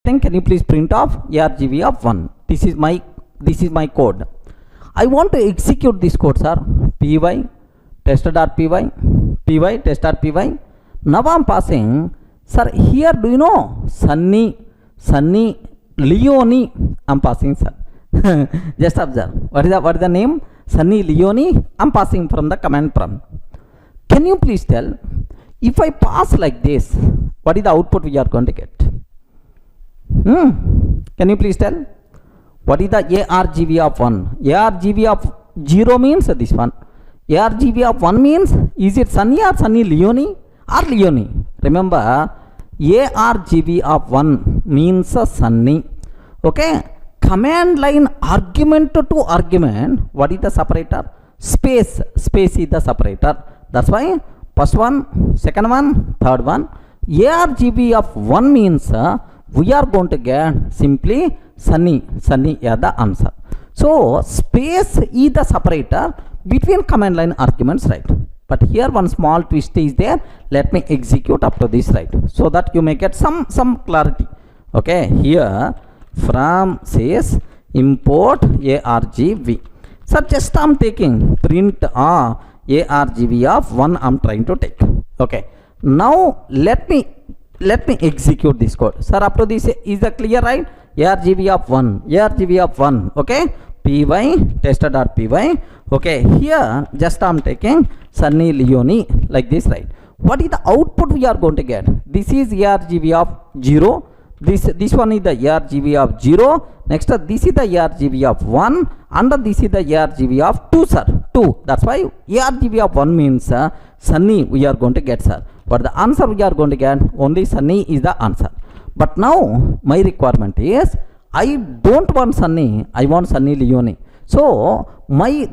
thing, can you please print off argv of 1. This is my code. I want to execute this code, sir. py test.py test.py. Now I'm passing, sir, here do you know Sunny Leone I'm passing, sir. Just observe, what is the name? Sunny Leone. I'm passing from the command prompt. Can you please tell, if I pass like this, what is the output we are going to get? Can you please tell? What is the argv of 1? Argv of 0 means this one. Argv of 1 means, is it Sunny or Sunny Leone or Leone? Remember, argv of 1 means Sunny. Okay. Command line argument to argument, what is the separator? Space is the separator. That's why first one, second one, third one. Argv of 1 means we are going to get simply Sunny are the answer. So space is the separator between command line arguments, right? But here one small twist is there. Let me execute up to this, right, so that you may get some clarity. Okay, here from says import argv. So just I'm taking print argv of 1 I'm trying to take. Okay, now let me execute this code, sir. Up to this is the clear, right? argv of 1, okay, py test.py. okay, here just I'm taking Sunny Leone like this, right? What is the output we are going to get? This is argv of 0. This one is the argv of 0. Next this is the argv of 1, and this is the argv of 2, sir. 2. That's why argv of 1 means Sunny we are going to get, sir. But the answer we are going to get, only Sunny is the answer. But now my requirement is, I don't want Sunny, I want Sunny Leone. So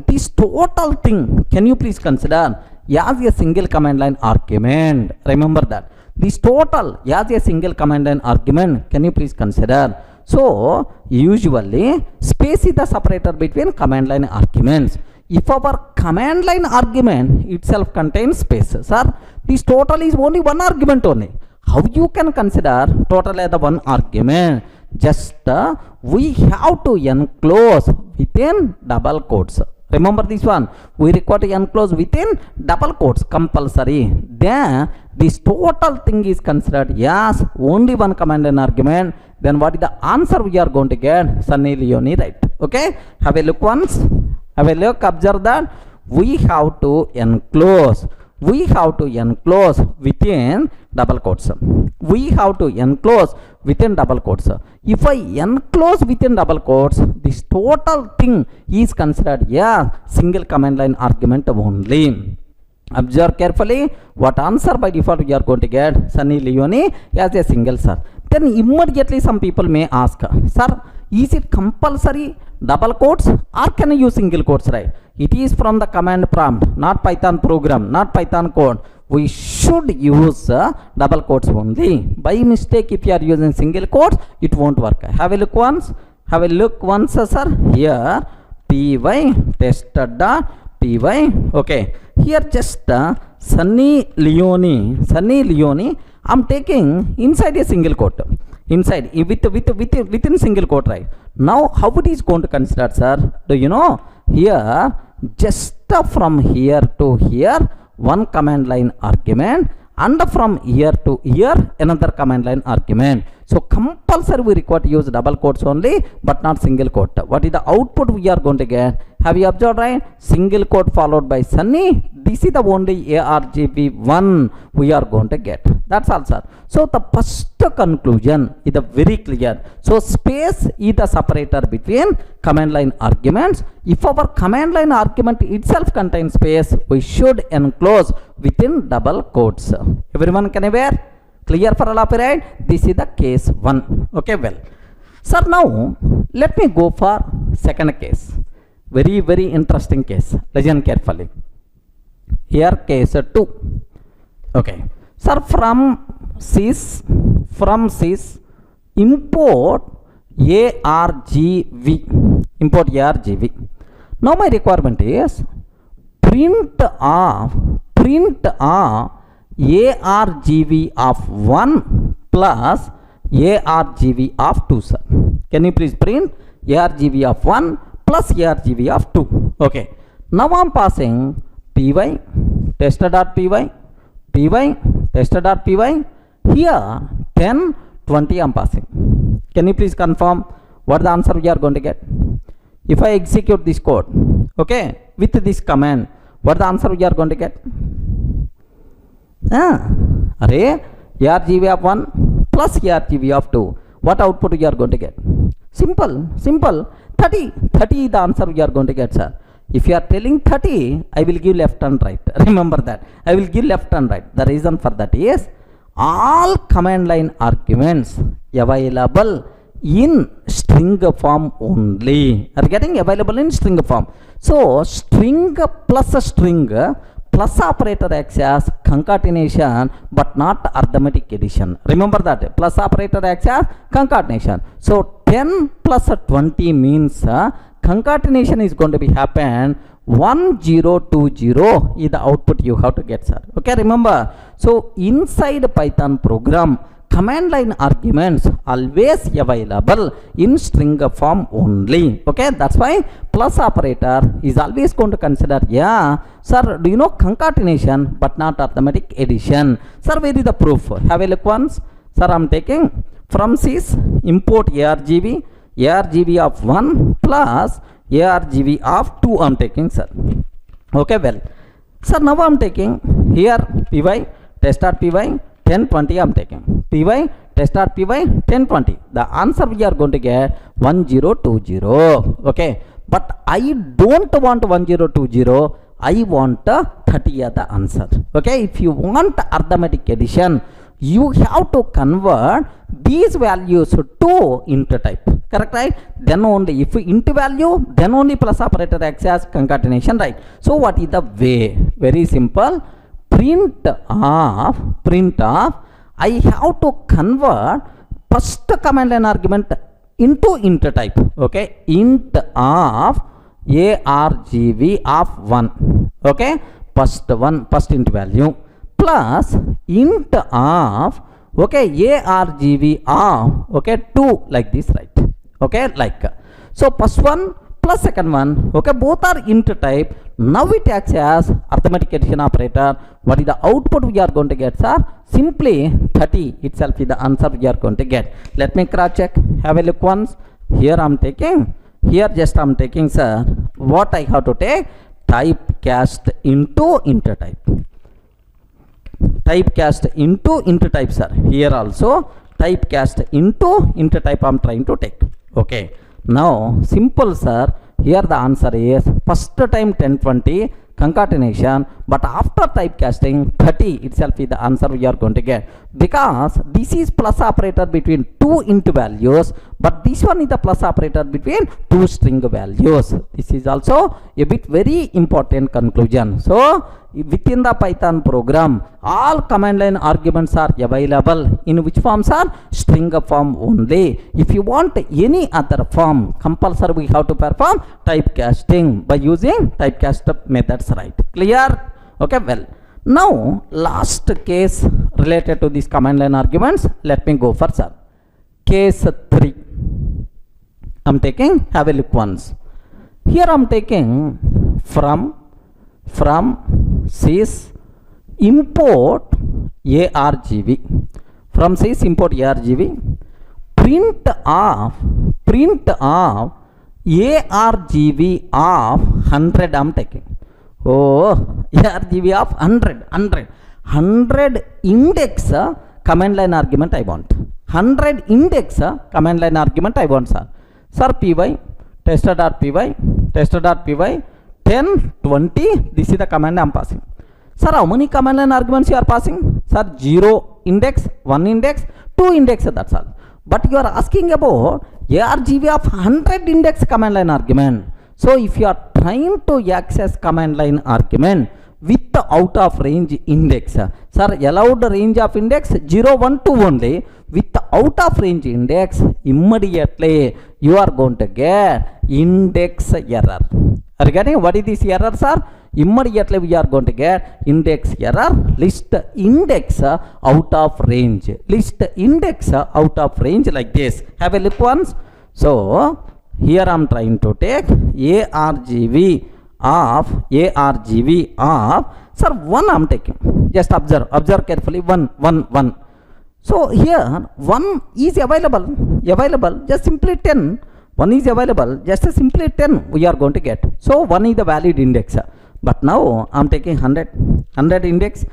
this total thing, can you please consider as a single command line argument? Remember that. This total as a single command line argument, can you please consider? So usually space is the separator between command line arguments. If our command line argument itself contains space, sir, this total is only one argument only. How you can consider total as the one argument? Just we have to enclose within double quotes. Remember this one, we require to enclose within double quotes compulsory. Then this total thing is considered as only one command line argument. Then what is the answer we are going to get? Sunny Leone, right? Okay, have a look once. Have a look, observe that we have to enclose within double quotes. We have to enclose within double quotes. If I enclose within double quotes, this total thing is considered a single command line argument only. Observe carefully, what answer by default we are going to get? Sunny Leone as a single, sir. Then immediately some people may ask, sir, is it compulsory double quotes or can I use single quotes, right? It is from the command prompt, not Python program, not Python code. We should use double quotes only. By mistake, if you are using single quotes, it won't work. Have a look once. Sir. Here py test.py. Okay. Here just Sunny Leone. I'm taking inside a single quote. Inside within single quote, right? Now how it is going to consider, sir? Do you know? Here just from here to here one command line argument, and from here to here another command line argument. So compulsory we require to use double quotes only, but not single quote. What is the output we are going to get? Have you observed, right? Single quote followed by Sunny. This is the only argv1 we are going to get. That's all, sir. So the first conclusion is very clear. So space is the separator between command line arguments. If our command line argument itself contains space, we should enclose within double quotes. Everyone can aware? Clear for all of you, right? This is the case 1. Okay, well, sir, now let me go for second case. Very interesting case. Listen carefully. Here case 2. Okay, sir, from sys import argv. Import argv. Now my requirement is print argv of 1 plus ARGV of 2, sir. Can you please print ARGV of 1 plus ARGV of 2? Okay. Now I'm passing PY, tester.py, PY, tester.py. Here 10, 20 I'm passing. Can you please confirm what the answer we are going to get? If I execute this code, okay, with this command, what the answer we are going to get? Array ARGV of 1 plus ARGV of 2. What output you are going to get? Simple. 30 is the answer we are going to get, sir. If you are telling 30, I will give left and right. Remember that. I will give left and right. The reason for that is all command line arguments available in string form only are getting available in string form. So string plus operator acts as concatenation but not arithmetic addition. Remember that. Plus operator acts as concatenation. So 10 plus 20 means concatenation is going to be happen 1020 is the output you have to get, sir. Okay, remember. So inside Python program, command line arguments always available in string form only. Okay, that's why plus operator is always going to consider, yeah, sir, do you know concatenation but not arithmetic addition? Sir, where is the proof? Have a look once. Sir, I'm taking from sys import ARGV of 1 plus ARGV of 2 I'm taking, sir. Okay, well, sir, now I'm taking here py test.py 1020 I'm taking. Py test.py 1020. The answer we are going to get 1020. Okay, but I don't want 1020. I want 30 as the answer. Okay, if you want arithmetic addition, you have to convert these values to int type. Correct, right? Then only if int value, then only plus operator acts as concatenation, right? So what is the way? Very simple. Print of I have to convert first command line argument into int type. Okay, int of ARGV of 1. Okay, first int value plus int of, okay, ARGV of, okay, 2, like this, right? Okay, like so first one plus second one, okay, both are int type. Now it acts as arithmetic addition operator. What is the output we are going to get, sir? Simply 30 itself is the answer we are going to get. Let me cross check. Have a look once. Here I'm taking, sir, what I have to take? Typecast into int type. Typecast into int type, sir. Here also typecast into int type I'm trying to take. Okay, now simple, sir. Here the answer is first time 1020 concatenation, but after typecasting 30 itself is the answer we are going to get, because this is plus operator between two int values, but this one is the plus operator between two string values. This is also a bit very important conclusion. So within the Python program, all command line arguments are available in which forms are string form only. If you want any other form, compulsory we have to perform typecasting by using typecast methods, right? Clear? Okay, well, now last case related to these command line arguments, let me go for, sir. Case 3 I'm taking, have a look once. Here I'm taking from sys import ARGV. From sys import ARGV, print of ARGV of 100 I'm taking. Oh, ARGV of 100 index command line argument I want. 100 index command line argument I want, sir. Sir, py tester.py 10 20, this is the command I am passing. Sir, how many command line arguments you are passing? Sir, 0 index, 1 index, 2 index, that's all. But you are asking about ARGV of 100 index command line argument. So if you are trying to access command line argument with the out of range index, sir, allowed range of index 0 1 2 only. With the out of range index, immediately you are going to get index error. Are you getting what is this error, sir? immediately we are going to get index error, list index out of range, list index out of range like this. Have a look once. So here I am trying to take ARGV of sir 1 I am taking. Just observe carefully. 1. So here 1 is available, just simply 10. 1 is available, just simply 10 we are going to get. So 1 is the valid index. But now I am taking 100 index.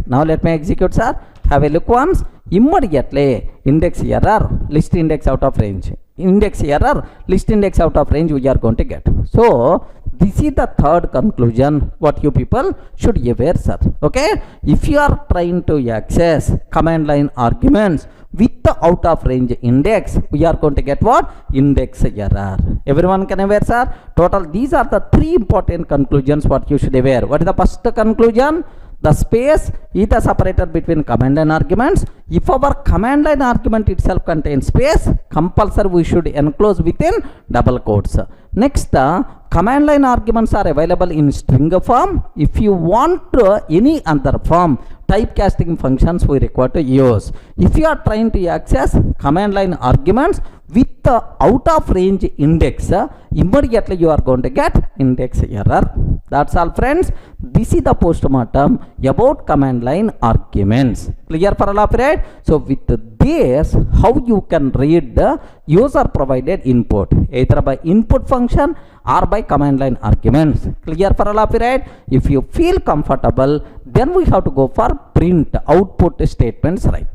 Now let me execute, sir. Have a look once. Immediately index error, list index out of range. Index error, list index out of range we are going to get. So this is the third conclusion what you people should aware, sir. Okay, if you are trying to access command line arguments with the out of range index, we are going to get what? Index error. Everyone can aware, sir. Total these are the 3 important conclusions what you should aware. What is the first conclusion? The space is the separator between command line arguments. If our command line argument itself contains space, compulsory we should enclose within double quotes. Next, the command line arguments are available in string form. If you want any other form, typecasting functions we require to use. If you are trying to access command line arguments with the out of range index, immediately you are going to get index error. That's all, friends. This is the postmortem about command line arguments. Clear for all of it? So with this, how you can read the user provided input, either by input function or by command line arguments. Clear for all of it? If you feel comfortable, then we have to go for print output statements, right?